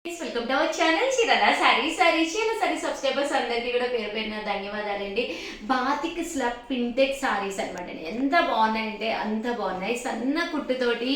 Welcome to our channel Chirala sorry subscribers అందరికీ కూడా పేరు పేరున ధన్యవాదాలండి. బాతిక్ స్లబ్ పింటెక్ సారీస్ అనమాట. ఎంత బాగున్నాయంటే అంత బాగున్నాయి. సన్న కుట్టుతోటి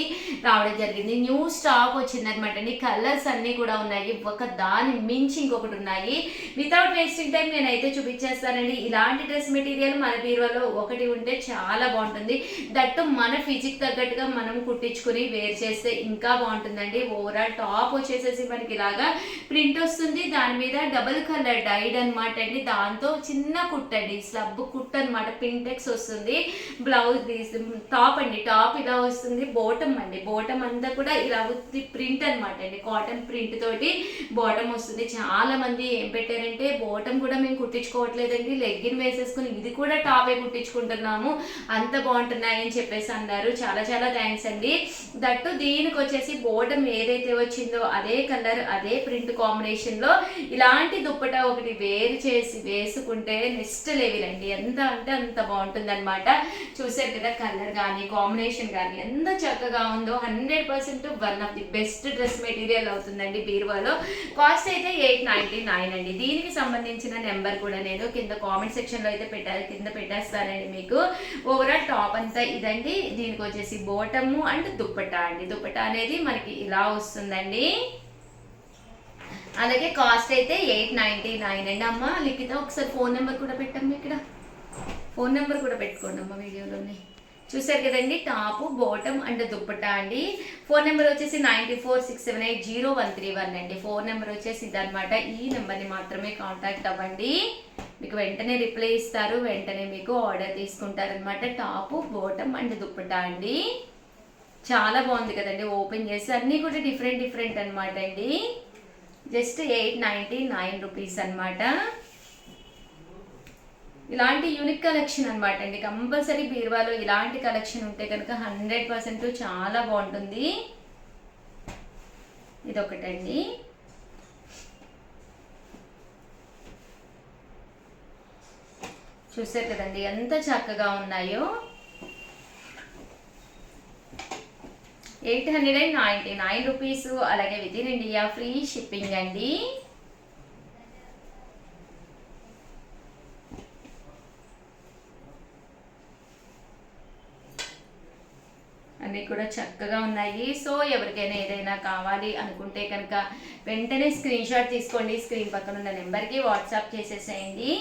రావడం జరిగింది. న్యూ స్టాక్ వచ్చిందనమాట అండి. కలర్స్ అన్నీ కూడా ఉన్నాయి. ఒక దాని మించి ఇంకొకటి ఉన్నాయి. వితౌట్ వేస్టింగ్ టైం నేనైతే చూపించేస్తానండి. ఇలాంటి డ్రెస్ మెటీరియల్ మన బీరువాలో ఒకటి ఉంటే చాలా బాగుంటుంది. దట్టు మన ఫిజిక్ తగ్గట్టుగా మనం కుట్టించుకుని వేర్ చేస్తే ఇంకా బాగుంటుందండి. ఓవరాల్ టాప్ వచ్చేసేసి మనకి ఇలాగా ప్రింట్ వస్తుంది. దాని మీద డబుల్ కలర్ డైడ్ అనమాట అండి. దాంతో చిన్న కుట్టండి, స్లబ్ కుట్ అనమాట. పింటెక్స్ వస్తుంది. బ్లౌజ్ టాప్ అండి, టాప్ ఇలా వస్తుంది. బోటమ్ అండి, బోటమ్ అంతా కూడా ఇలా ప్రింట్ అనమాట అండి. కాటన్ ప్రింట్ తోటి బాటమ్ వస్తుంది. చాలా మంది ఏం పెట్టారంటే బోటమ్ కూడా మేము కుట్టించుకోవట్లేదండి, లెగ్గిన్ వేసేసుకుని ఇది కూడా టాపే కుట్టించుకుంటున్నాము, అంత బాగుంటున్నాయి అని చెప్పేసి అన్నారు. చాలా చాలా థ్యాంక్స్ అండి. దట్టు దీనికి వచ్చేసి బోటమ్ ఏదైతే వచ్చిందో అదే కలర్ అదే ప్రింట్ కాంబినేషన్ లో ఇలాంటి దుప్పట ఒకటి వేరు చేసి వేసుకుంటే నెక్స్ట్ లెవెల్ అండి. ఎంత అంటే అంత బాగుంటుంది అనమాట. చూసారు కదా, కలర్ కానీ కాంబినేషన్ కానీ ఎంత చక్కగా ఉందో. 100% one of the best dress material అవుతుందండి బీరువాలో. కాస్ట్ అయితే 899 అండి. దీనికి సంబంధించిన నెంబర్ కూడా నేను కింద కామెంట్ సెక్షన్ లో అయితే కింద పెట్టేస్తానండి మీకు. ఓవరాల్ టాప్ అంతా ఇదండి. దీనికి వచ్చేసి బోటము అండ్ దుప్పట అండి. దుప్పట అనేది మనకి ఇలా వస్తుందండి. అలాగే కాస్ట్ అయితే 899 అండి. అమ్మ లిఖిత ఒకసారి ఫోన్ నెంబర్ కూడా పెట్టమ్మా. ఇక్కడ ఫోన్ నెంబర్ కూడా పెట్టుకోండి అమ్మ వీడియోలోనే. చూసారు కదండి, టాప్ బాటమ్ అండ్ దుప్పటా అండి. ఫోన్ నెంబర్ వచ్చేసి 9467800131 అండి. ఫోన్ నెంబర్ వచ్చేసి ఇదనమాట. ఈ నెంబర్ని మాత్రమే కాంటాక్ట్ అవ్వండి. మీకు వెంటనే రిప్లై ఇస్తారు, వెంటనే మీకు ఆర్డర్ తీసుకుంటారనమాట. టాప్ బాటమ్ అండ్ దుప్పటా అండి. చాలా బాగుంది కదండి. ఓపెన్ చేసి అన్నీ కూడా డిఫరెంట్ అనమాట అండి. జస్ట్ 899 రూపీస్ అనమాట. ఇలాంటి యూనిక్ కలెక్షన్ అనమాట అండి. కంపల్సరీ బీరువాలో ఇలాంటి కలెక్షన్ ఉంటే కనుక 100% చాలా బాగుంటుంది. ఇదొకటండి. చూసారు కదండి ఎంత చక్కగా ఉన్నాయో. 899 రూపీస్. అలాగే with in India free shipping అండి. అన్నీ కూడా చక్కగా ఉన్నాయి. సో ఎవరికైనా ఏదైనా కావాలి అనుకుంటే కనుక వెంటనే స్క్రీన్ షాట్ తీసుకోండి. స్క్రీన్ పక్కన ఉన్న నెంబర్కి వాట్సాప్ చేసేసేయండి.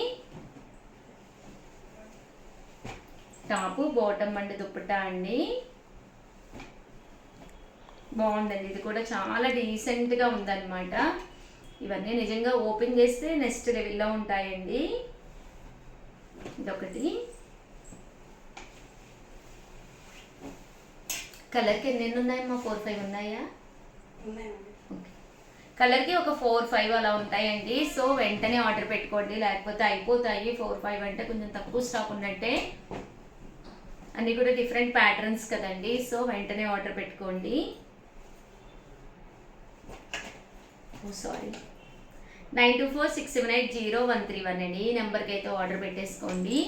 టాపు బాటమ్ అండ్ దుప్పటా అండి. బాగుందండి. ఇది కూడా చాలా డీసెంట్గా ఉందన్నమాట. ఇవన్నీ నిజంగా ఓపెన్ చేస్తే నెక్స్ట్ లెవెల్లో ఉంటాయండి. ఇదొకటి. కలర్కి ఎన్ని ఉన్నాయమ్మా? 4-5 ఉన్నాయా? ఓకే. కలర్కి ఒక 4-5 అలా ఉంటాయండి. సో వెంటనే ఆర్డర్ పెట్టుకోండి, లేకపోతే అయిపోతాయి. 4-5 అంటే కొంచెం తక్కువ స్టాక్ ఉన్నట్టే. అన్నీ కూడా డిఫరెంట్ ప్యాటర్న్స్ కదండి. సో వెంటనే ఆర్డర్ పెట్టుకోండి. సారీ, 9246780131 అండి. ఈ నెంబర్కి అయితే ఆర్డర్ పెట్టేసుకోండి.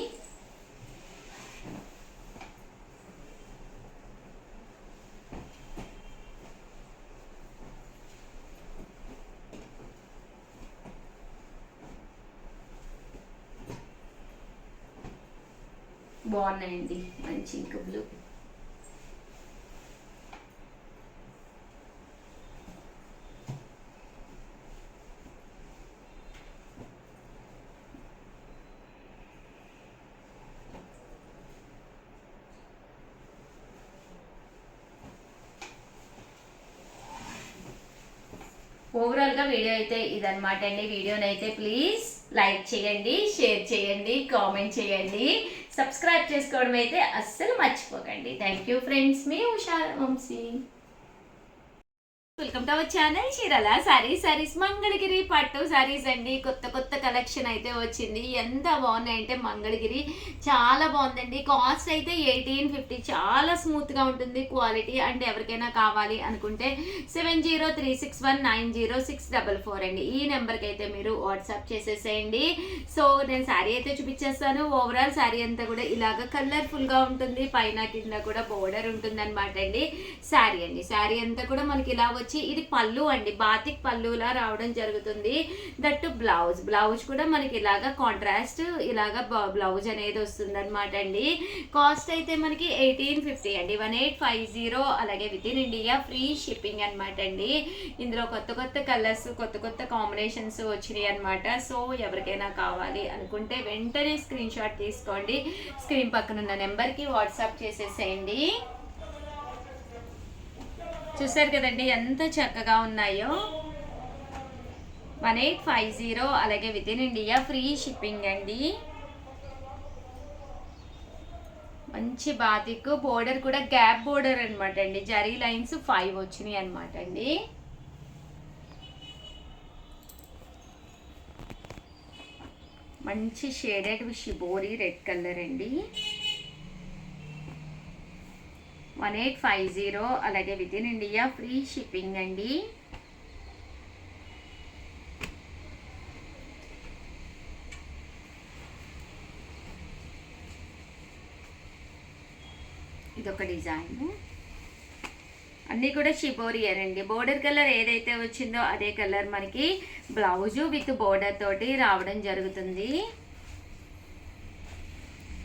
బాగున్నాయండి, మంచి ఇంక బ్లూ. ఓవరాల్గా వీడియో అయితే ఇదనమాట అండి. వీడియోని అయితే ప్లీజ్ లైక్ చేయండి, షేర్ చేయండి, కామెంట్ చేయండి, సబ్స్క్రైబ్ చేసుకోవడం అయితే అస్సలు మర్చిపోకండి. Thank you friends. మీ Usha Vamshi. Welcome to our channel Chirala sarees Mangalagiri పట్టు సారీస్ అండి. కొత్త కలెక్షన్ అయితే వచ్చింది. ఎంత బాగున్నాయంటే మంగళగిరి చాలా బాగుందండి. కాస్ట్ అయితే 1850. చాలా స్మూత్గా ఉంటుంది క్వాలిటీ. అండ్ ఎవరికైనా కావాలి అనుకుంటే 7036190644 అండి. ఈ నెంబర్కి అయితే మీరు వాట్సాప్ చేసేసేయండి. సో నేను శారీ అయితే చూపించేస్తాను. ఓవరాల్ శారీ అంతా కూడా ఇలాగ కలర్ఫుల్గా ఉంటుంది. పైన కింద కూడా బోర్డర్ ఉంటుంది అనమాట అండి. శారీ అంతా కూడా మనకి ఇలా వచ్చి ఇది పళ్ళు అండి, బాతిక్ పళ్ళులా రావడం జరుగుతుంది. దట్టు బ్లౌజ్ కూడా మనకి ఇలాగా కాంట్రాస్ట్ ఇలాగా బ్లౌజ్ అనేది వస్తుంది అనమాట అండి. కాస్ట్ అయితే మనకి 1850 అండి, 1850. అలాగే with in India free shipping అనమాట అండి. ఇందులో కొత్త కలర్స్ కొత్త కాంబినేషన్స్ వచ్చినాయి అనమాట. సో ఎవరికైనా కావాలి అనుకుంటే వెంటనే స్క్రీన్ షాట్ తీసుకోండి, స్క్రీన్ పక్కన ఉన్న నెంబర్కి వాట్సాప్ చేసేసేయండి. చూసారు కదండి ఎంత చక్కగా ఉన్నాయో. 1850. అలాగే with in India free shipping అండి. మంచి బాతిక్ బోర్డర్ కూడా గ్యాప్ బోర్డర్ అనమాట అండి, జరీ లైన్స్ 5 వచ్చినాయి అనమాట అండి. మంచి షేడెడ్ షిబోరి రెడ్ కలర్ అండి. 1850. అలాగే with in India free shipping అండి. ఇదొక డిజైన్, అన్నీ కూడా షిబోరియర్ అండి. బోర్డర్ కలర్ ఏదైతే వచ్చిందో అదే కలర్ మనకి బ్లౌజు విత్ బోర్డర్ తోటి రావడం జరుగుతుంది.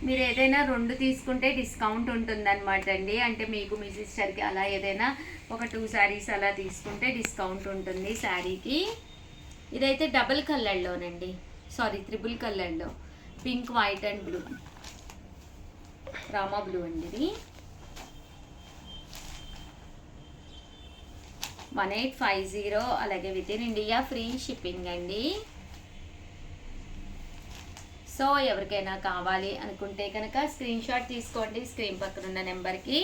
మీరు ఏదైనా 2 తీసుకుంటే డిస్కౌంట్ ఉంటుందన్నమాట అండి. అంటే మీకు మీ సిస్టర్కి అలా ఏదైనా ఒక 2 శారీస్ అలా తీసుకుంటే డిస్కౌంట్ ఉంటుంది శారీకి. ఇదైతే డబుల్ కలర్లోనండి, సారీ ట్రిపుల్ కలర్లో, pink white and blue, Rama blue అండి ఇది. 1850. అలాగే with in India free shipping అండి. సో ఎవరికైనా కావాలి అనుకుంటే కనుక స్క్రీన్ షాట్ తీసుకోండి, స్క్రీన్ పక్కన ఉన్న నెంబర్కి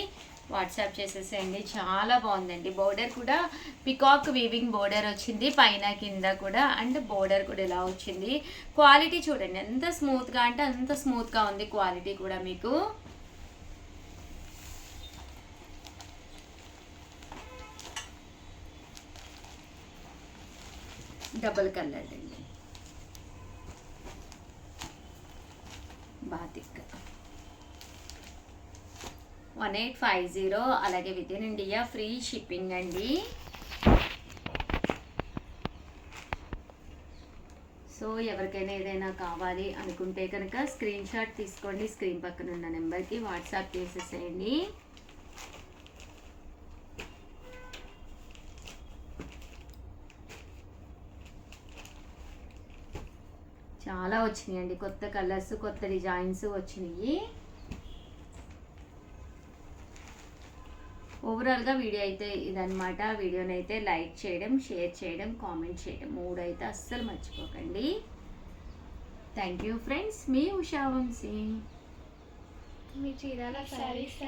వాట్సాప్ చేసేసేయండి. చాలా బాగుందండి. బోర్డర్ కూడా పికాక్ వీవింగ్ బోర్డర్ వచ్చింది పైన కింద కూడా, అండ్ బోర్డర్ కూడా ఇలా వచ్చింది. క్వాలిటీ చూడండి ఎంత స్మూత్గా అంటే అంత స్మూత్గా ఉంది క్వాలిటీ కూడా మీకు. డబుల్ కలర్ అండి బాతిక్. 1850. అలాగే with in India free shipping అండి. సో ఎవరికైనా ఏదైనా కావాలి అనుకుంటే కనుక స్క్రీన్ షాట్ తీసుకోండి, స్క్రీన్ పక్కన ఉన్న నెంబర్కి వాట్సాప్ చేసేసేయండి. చాలా వచ్చినాయండి, కొత్త కలర్స్ కొత్త డిజైన్స్ వచ్చినాయి. ఓవరాల్గా వీడియో అయితే ఇదనమాట. వీడియోని అయితే లైక్ చేయడం, షేర్ చేయడం, కామెంట్ చేయడం 3 అయితే అస్సలు మర్చిపోకండి. థ్యాంక్ యూ ఫ్రెండ్స్, మీ ఉషా వంశీ. మీ చీరాల సారీస్.